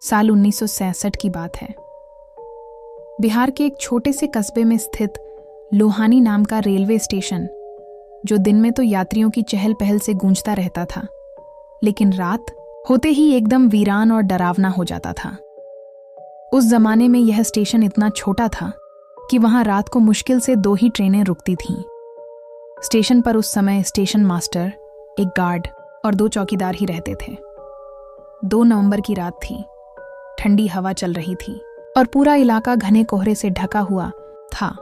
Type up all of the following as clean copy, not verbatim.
साल 1967 की बात है। बिहार के एक छोटे से कस्बे में स्थित लोहानी नाम का रेलवे स्टेशन, जो दिन में तो यात्रियों की चहल पहल से गूंजता रहता था, लेकिन रात होते ही एकदम वीरान और डरावना हो जाता था। उस जमाने में यह स्टेशन इतना छोटा था कि वहां रात को मुश्किल से 2 ही ट्रेनें रुकती थीं। स्टेशन पर उस समय स्टेशन मास्टर, एक गार्ड और 2 चौकीदार ही रहते थे। 2 नवंबर की रात थी। ठंडी हवा चल रही थी और पूरा इलाका घने कोहरे से ढका हुआ था।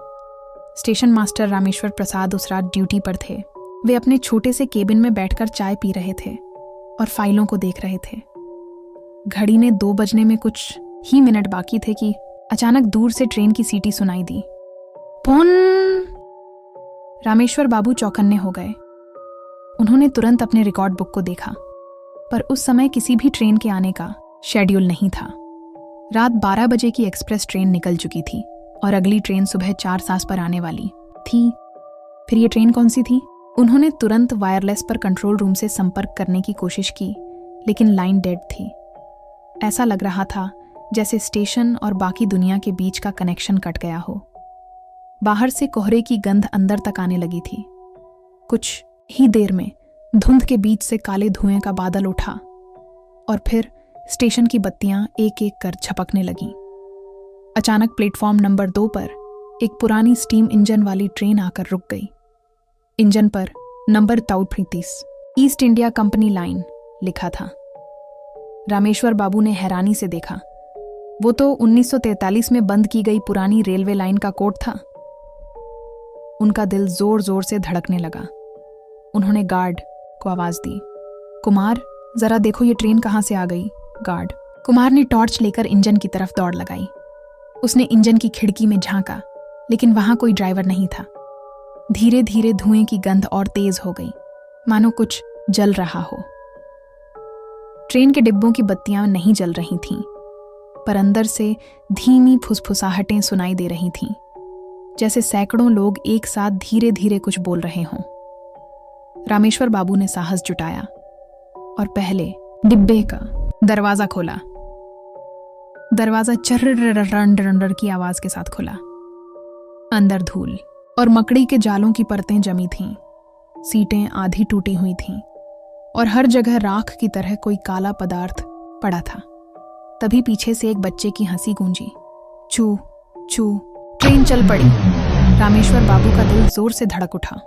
स्टेशन मास्टर रामेश्वर प्रसाद उस रात ड्यूटी पर थे। वे अपने छोटे से केबिन में बैठकर चाय पी रहे थे और फाइलों को देख रहे थे। घड़ी में 2 बजने में कुछ ही मिनट बाकी थे कि अचानक दूर से ट्रेन की सीटी सुनाई दी। पोन! रामेश्वर बाबू चौकन्ने हो गए। उन्होंने तुरंत अपने रिकॉर्ड बुक को देखा, पर उस समय किसी भी ट्रेन के आने का शेड्यूल नहीं था। रात 12 बजे की एक्सप्रेस ट्रेन निकल चुकी थी और अगली ट्रेन सुबह 4 पर आने वाली थी। फिर ये ट्रेन कौन सी थी? उन्होंने तुरंत वायरलेस पर कंट्रोल रूम से संपर्क करने की कोशिश की, लेकिन लाइन डेड थी। ऐसा लग रहा था जैसे स्टेशन और बाकी दुनिया के बीच का कनेक्शन कट गया हो। बाहर से कोहरे की गंध अंदर तक आने लगी थी। कुछ ही देर में धुंध के बीच से काले धुएं का बादल उठा और फिर स्टेशन की बत्तियां एक एक कर झपकने लगीं। अचानक प्लेटफॉर्म नंबर 2 पर एक पुरानी स्टीम इंजन वाली ट्रेन आकर रुक गई। इंजन पर number 33 east India company line लिखा था। रामेश्वर बाबू ने हैरानी से देखा। वो तो 1943 में बंद की गई पुरानी रेलवे लाइन का कोड था। उनका दिल जोर जोर से धड़कने लगा। उन्होंने गार्ड को आवाज दी, कुमार, जरा देखो ये ट्रेन कहां से आ गई। गार्ड कुमार ने टॉर्च लेकर इंजन की तरफ दौड़ लगाई। उसने इंजन की खिड़की में झांका, लेकिन वहां कोई ड्राइवर नहीं था। धीरे धीरे धुएं की गंध और तेज हो गई, मानो कुछ जल रहा हो। ट्रेन के डिब्बों की बत्तियां नहीं जल रही थीं, पर अंदर से धीमी फुसफुसाहटें सुनाई दे रही थीं, जैसे सैकड़ों लोग एक साथ धीरे धीरे कुछ बोल रहे हों। रामेश्वर बाबू ने साहस जुटाया और पहले डिब्बे का दरवाजा खोला। दरवाजा चर्र की आवाज के साथ खुला। अंदर धूल और मकड़ी के जालों की परतें जमी थीं। सीटें आधी टूटी हुई थीं और हर जगह राख की तरह कोई काला पदार्थ पड़ा था। तभी पीछे से एक बच्चे की हंसी गूंजी। चू चू। ट्रेन चल पड़ी। रामेश्वर बाबू का दिल जोर से धड़क उठा।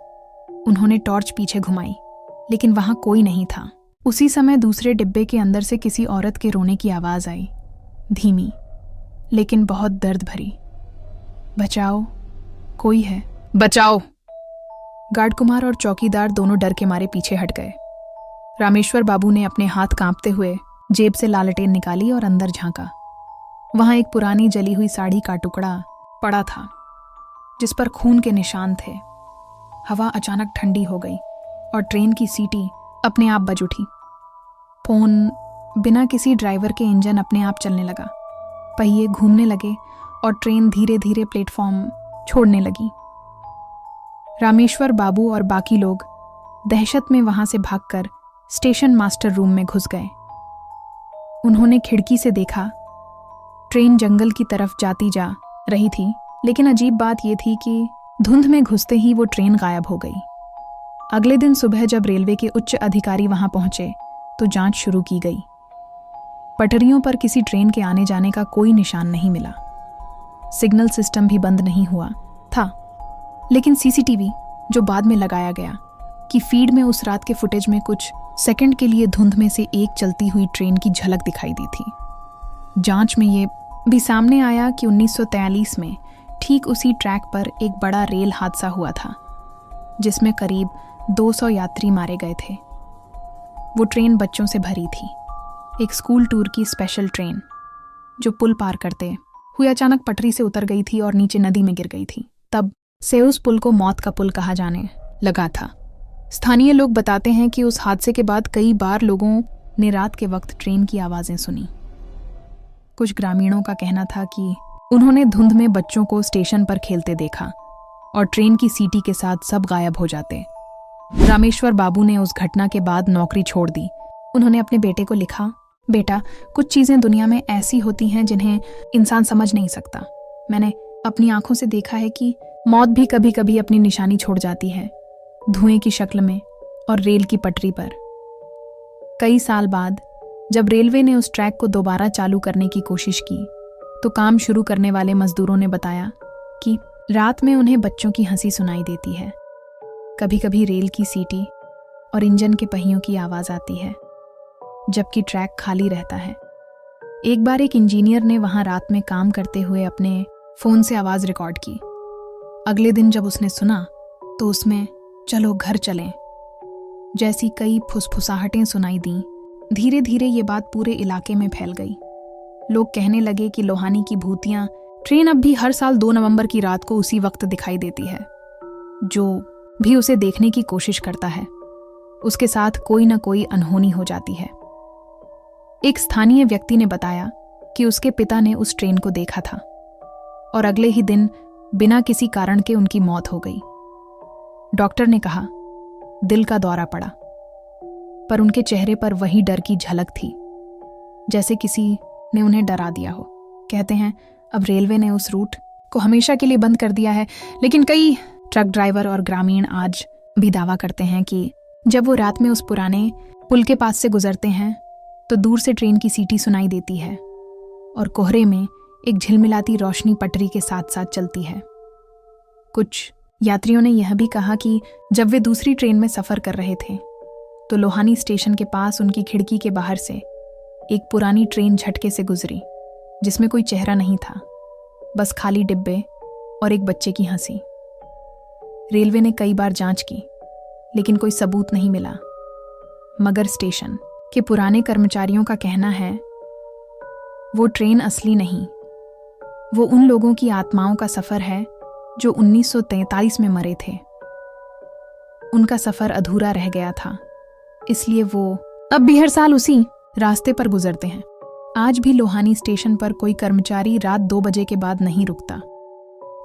उन्होंने टॉर्च पीछे घुमाई, लेकिन वहां कोई नहीं था। उसी समय दूसरे डिब्बे के अंदर से किसी औरत के रोने की आवाज आई, धीमी लेकिन बहुत दर्द भरी। बचाओ, कोई है, बचाओ। गार्ड कुमार और चौकीदार दोनों डर के मारे पीछे हट गए। रामेश्वर बाबू ने अपने हाथ कांपते हुए जेब से लालटेन निकाली और अंदर झांका। वहां एक पुरानी जली हुई साड़ी का टुकड़ा पड़ा था, जिस पर खून के निशान थे। हवा अचानक ठंडी हो गई और ट्रेन की सीटी अपने आप बज उठी। फोन बिना किसी ड्राइवर के इंजन अपने आप चलने लगा। पहिए घूमने लगे और ट्रेन धीरे धीरे प्लेटफॉर्म छोड़ने लगी। रामेश्वर बाबू और बाकी लोग दहशत में वहां से भागकर स्टेशन मास्टर रूम में घुस गए। उन्होंने खिड़की से देखा। ट्रेन जंगल की तरफ जाती जा रही थी, लेकिन अजीब बात यह थी कि धुंध में घुसते ही वो ट्रेन गायब हो गई। अगले दिन सुबह जब रेलवे के उच्च अधिकारी वहां पहुंचे तो जांच शुरू की गई। पटरियों पर किसी ट्रेन के आने जाने का कोई निशान नहीं मिला। सिग्नल सिस्टम भी बंद नहीं हुआ था, लेकिन सीसीटीवी जो बाद में लगाया गया कि फीड में उस रात के फुटेज में कुछ सेकंड के लिए धुंध में से एक चलती हुई ट्रेन की झलक दिखाई दी थी। जांच में ये भी सामने आया कि 1943 में ठीक उसी ट्रैक पर एक बड़ा रेल हादसा हुआ था, जिसमें करीब 200 यात्री मारे गए थे। वो ट्रेन बच्चों से भरी थी, एक स्कूल टूर की स्पेशल ट्रेन, जो पुल पार करते हुए अचानक पटरी से उतर गई थी और नीचे नदी में गिर गई थी। तब से उस पुल को मौत का पुल कहा जाने लगा था। स्थानीय लोग बताते हैं कि उस हादसे के बाद कई बार लोगों ने रात के वक्त ट्रेन की आवाज़ें सुनी। कुछ ग्रामीणों का कहना था कि उन्होंने धुंध में बच्चों को स्टेशन पर खेलते देखा और ट्रेन की सीटी के साथ सब गायब हो जाते। रामेश्वर बाबू ने उस घटना के बाद नौकरी छोड़ दी। उन्होंने अपने बेटे को लिखा, बेटा, कुछ चीजें दुनिया में ऐसी होती हैं जिन्हें इंसान समझ नहीं सकता। मैंने अपनी आंखों से देखा है कि मौत भी कभी कभी अपनी निशानी छोड़ जाती है, धुएं की शक्ल में और रेल की पटरी पर। कई साल बाद जब रेलवे ने उस ट्रैक को दोबारा चालू करने की कोशिश की तो काम शुरू करने वाले मजदूरों ने बताया कि रात में उन्हें बच्चों की हंसी सुनाई देती है, कभी कभी रेल की सीटी और इंजन के पहियों की आवाज आती है, जबकि ट्रैक खाली रहता है। एक बार एक इंजीनियर ने वहां रात में काम करते हुए अपने फोन से आवाज रिकॉर्ड की। अगले दिन जब उसने सुना तो उसमें चलो घर चलें जैसी कई फुसफुसाहटें सुनाई दी। धीरे धीरे ये बात पूरे इलाके में फैल गई। लोग कहने लगे कि लोहानी की भूतियां ट्रेन अब भी हर साल 2 नवंबर की रात को उसी वक्त दिखाई देती है। जो भी उसे देखने की कोशिश करता है उसके साथ कोई ना कोई अनहोनी हो जाती है। एक स्थानीय व्यक्ति ने बताया कि उसके पिता ने उस ट्रेन को देखा था और अगले ही दिन बिना किसी कारण के उनकी मौत हो गई। डॉक्टर ने कहा दिल का दौरा पड़ा, पर उनके चेहरे पर वही डर की झलक थी, जैसे किसी ने उन्हें डरा दिया हो। कहते हैं अब रेलवे ने उस रूट को हमेशा के लिए बंद कर दिया है, लेकिन कई ट्रक ड्राइवर और ग्रामीण आज भी दावा करते हैं कि जब वो रात में उस पुराने पुल के पास से गुजरते हैं तो दूर से ट्रेन की सीटी सुनाई देती है और कोहरे में एक झिलमिलाती रोशनी पटरी के साथ साथ चलती है। कुछ यात्रियों ने यह भी कहा कि जब वे दूसरी ट्रेन में सफर कर रहे थे तो लोहानी स्टेशन के पास उनकी खिड़की के बाहर से एक पुरानी ट्रेन झटके से गुजरी, जिसमें कोई चेहरा नहीं था, बस खाली डिब्बे और एक बच्चे की हंसी। रेलवे ने कई बार जांच की, लेकिन कोई सबूत नहीं मिला, मगर स्टेशन के पुराने कर्मचारियों का कहना है वो ट्रेन असली नहीं, वो उन लोगों की आत्माओं का सफर है जो 1943 में मरे थे। उनका सफर अधूरा रह गया था, इसलिए वो अब भी हर साल उसी रास्ते पर गुजरते हैं। आज भी लोहानी स्टेशन पर कोई कर्मचारी रात 2 बजे के बाद नहीं रुकता।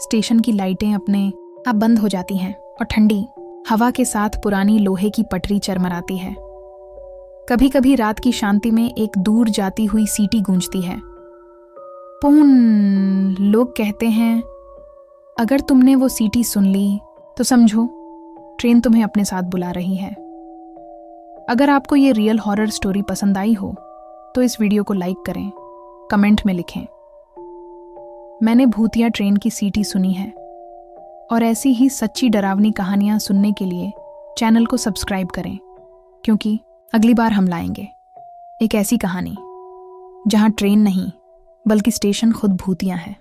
स्टेशन की लाइटें अपने आप बंद हो जाती हैं और ठंडी हवा के साथ पुरानी लोहे की पटरी चरमराती है। कभी कभी रात की शांति में एक दूर जाती हुई सीटी गूंजती है। पून लोग कहते हैं अगर तुमने वो सीटी सुन ली तो समझो ट्रेन तुम्हें अपने साथ बुला रही है। अगर आपको ये रियल हॉरर स्टोरी पसंद आई हो तो इस वीडियो को लाइक करें, कमेंट में लिखें मैंने भूतिया ट्रेन की सीटी सुनी है। और ऐसी ही सच्ची डरावनी कहानियां सुनने के लिए चैनल को सब्सक्राइब करें, क्योंकि अगली बार हम लाएंगे एक ऐसी कहानी जहां ट्रेन नहीं बल्कि स्टेशन खुद भूतिया है।